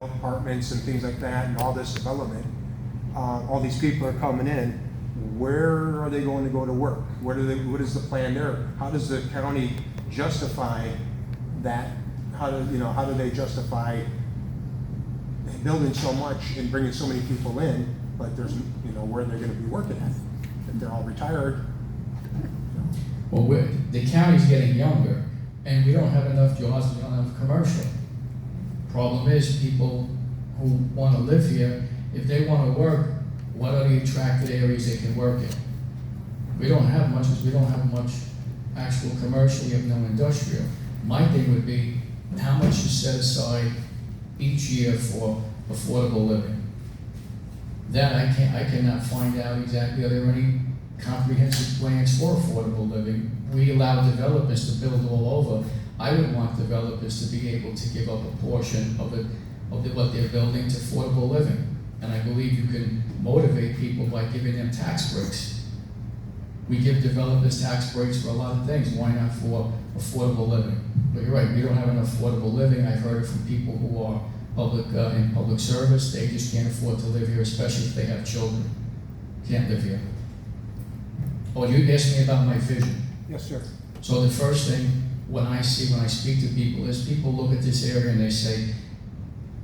apartments and things like that, and all this development, all these people are coming in, where are they going to go to work? What is the plan there? How does the county justify that? How do they justify building so much and bringing so many people in, but there's, where they're gonna be working at? If they're all retired. Well, the county's getting younger, and we don't have enough jobs, we don't have commercial. Problem is, people who want to live here, if they want to work, what are the attractive areas they can work in? We don't have much, because we don't have much actual commercial, we have no industrial. My thing would be, how much is set aside each year for affordable living? That I cannot find out exactly. Are there any comprehensive plans for affordable living? We allow developers to build all over. I would want developers to be able to give up a portion of what they're building to affordable living. And I believe you can motivate people by giving them tax breaks. We give developers tax breaks for a lot of things. Why not for affordable living? But you're right, we don't have enough affordable living. I've heard it from people who are in public service. They just can't afford to live here, especially if they have children. Can't live here. Oh, you asked me about my vision. Yes, sir. So the first thing when I speak to people is people look at this area and they say,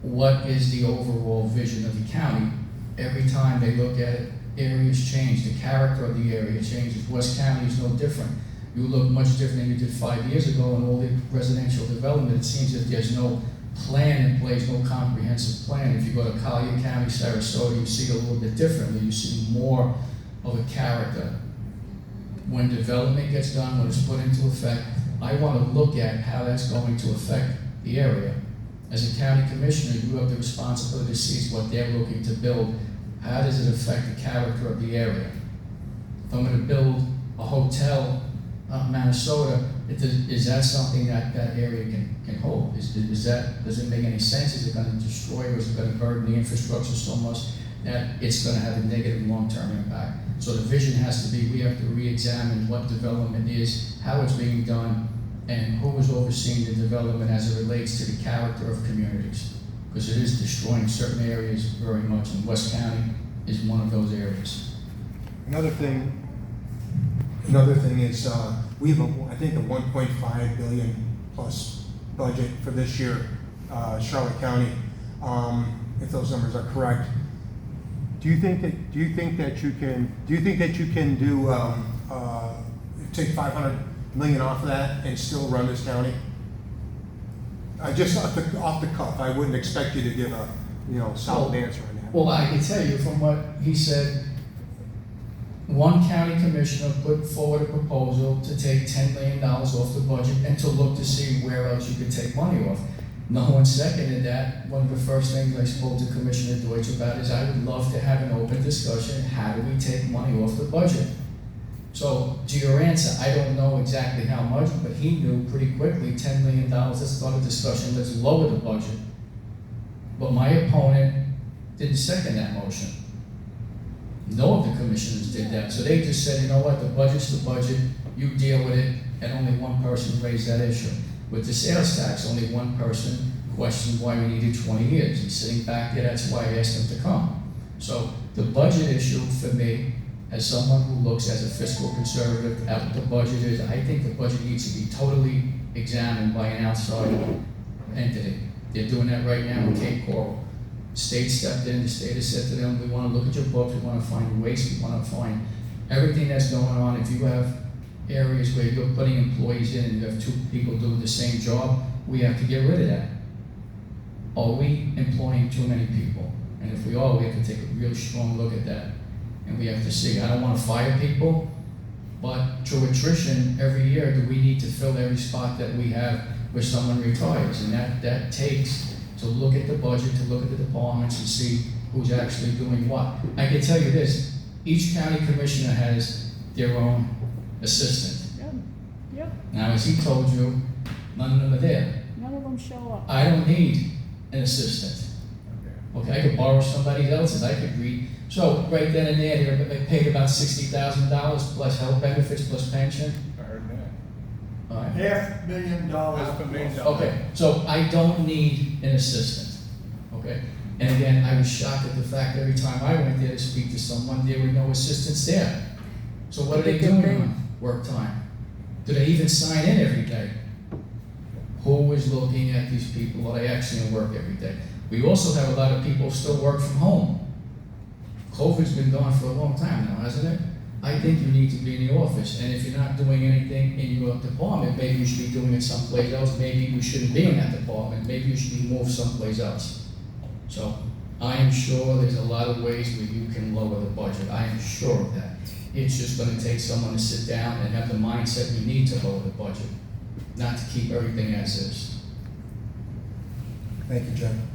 what is the overall vision of the county? Every time they look at it, areas change, the character of the area changes. West County is no different. You look much different than you did 5 years ago, and all the residential development, it seems that there's no plan in place, no comprehensive plan. If you go to Collier County, Sarasota, you see it a little bit differently. You see more of a character. When development gets done, when it's put into effect, I want to look at how that's going to affect the area. As a county commissioner, you have the responsibility to see what they're looking to build. How does it affect the character of the area? If I'm going to build a hotel in Minnesota, is that something that area can hold? Does it make any sense? Is it going to destroy, or is it going to burden the infrastructure so much that it's going to have a negative long-term impact? So the vision has to be, we have to re-examine what development is, how it's being done, and who is overseeing the development as it relates to the character of communities. Because it is destroying certain areas very much, and West County is one of those areas. Another thing is, we have I think a 1.5 billion plus budget for this year, Charlotte County, if those numbers are correct. Do you think that you can take 500 million off of that and still run this county? Just off the cuff, I wouldn't expect you to give a solid answer on that. Well, I can tell you from what he said, one county commissioner put forward a proposal to take $10 million off the budget and to look to see where else you could take money off. No one seconded that. One of the first things I spoke to Commissioner Deutsch about is I would love to have an open discussion. How do we take money off the budget? So to your answer, I don't know exactly how much, but he knew pretty quickly, $10 million, let's start a discussion, let's lower the budget. But my opponent didn't second that motion. No of the commissioners did that. So they just said, you know what, the budget's the budget, you deal with it, and only one person raised that issue. With the sales tax, only one person questioned why we needed 20 years. He's sitting back there, that's why I asked him to come. So the budget issue for me, as someone who looks as a fiscal conservative at what the budget is, I think the budget needs to be totally examined by an outside entity. They're doing that right now in Cape Coral. State stepped in, the state has said to them, we want to look at your books, we want to find waste, we want to find everything that's going on. If you have areas where you're putting employees in and you have two people doing the same job, we have to get rid of that. Are we employing too many people? And if we are, we have to take a really strong look at that. And we have to see, I don't want to fire people, but through attrition every year, do we need to fill every spot that we have where someone retires? And that takes to look at the budget, to look at the departments and see who's actually doing what. I can tell you this, each county commissioner has their own assistant. Yep. Now, as he told you, none of them are there. None of them show up. I don't need an assistant. Okay, I could borrow somebody else's, I could read. So right then and there, they paid about $60,000 plus health benefits plus pension. I heard that. All right. $500,000. $500,000. Okay, so I don't need an assistant. Okay. okay? And again, I was shocked at the fact every time I went there to speak to someone, there were no assistants there. So what are they doing on work time? Do they even sign in every day? Who is looking at these people? Are they actually in work every day? We also have a lot of people still work from home. COVID's been gone for a long time now, hasn't it? I think you need to be in the office, and if you're not doing anything in your department, maybe you should be doing it someplace else. Maybe you shouldn't be in that department. Maybe you should be moved someplace else. So I am sure there's a lot of ways where you can lower the budget. I am sure of that. It's just going to take someone to sit down and have the mindset we need to lower the budget, not to keep everything as is. Thank you, Jim.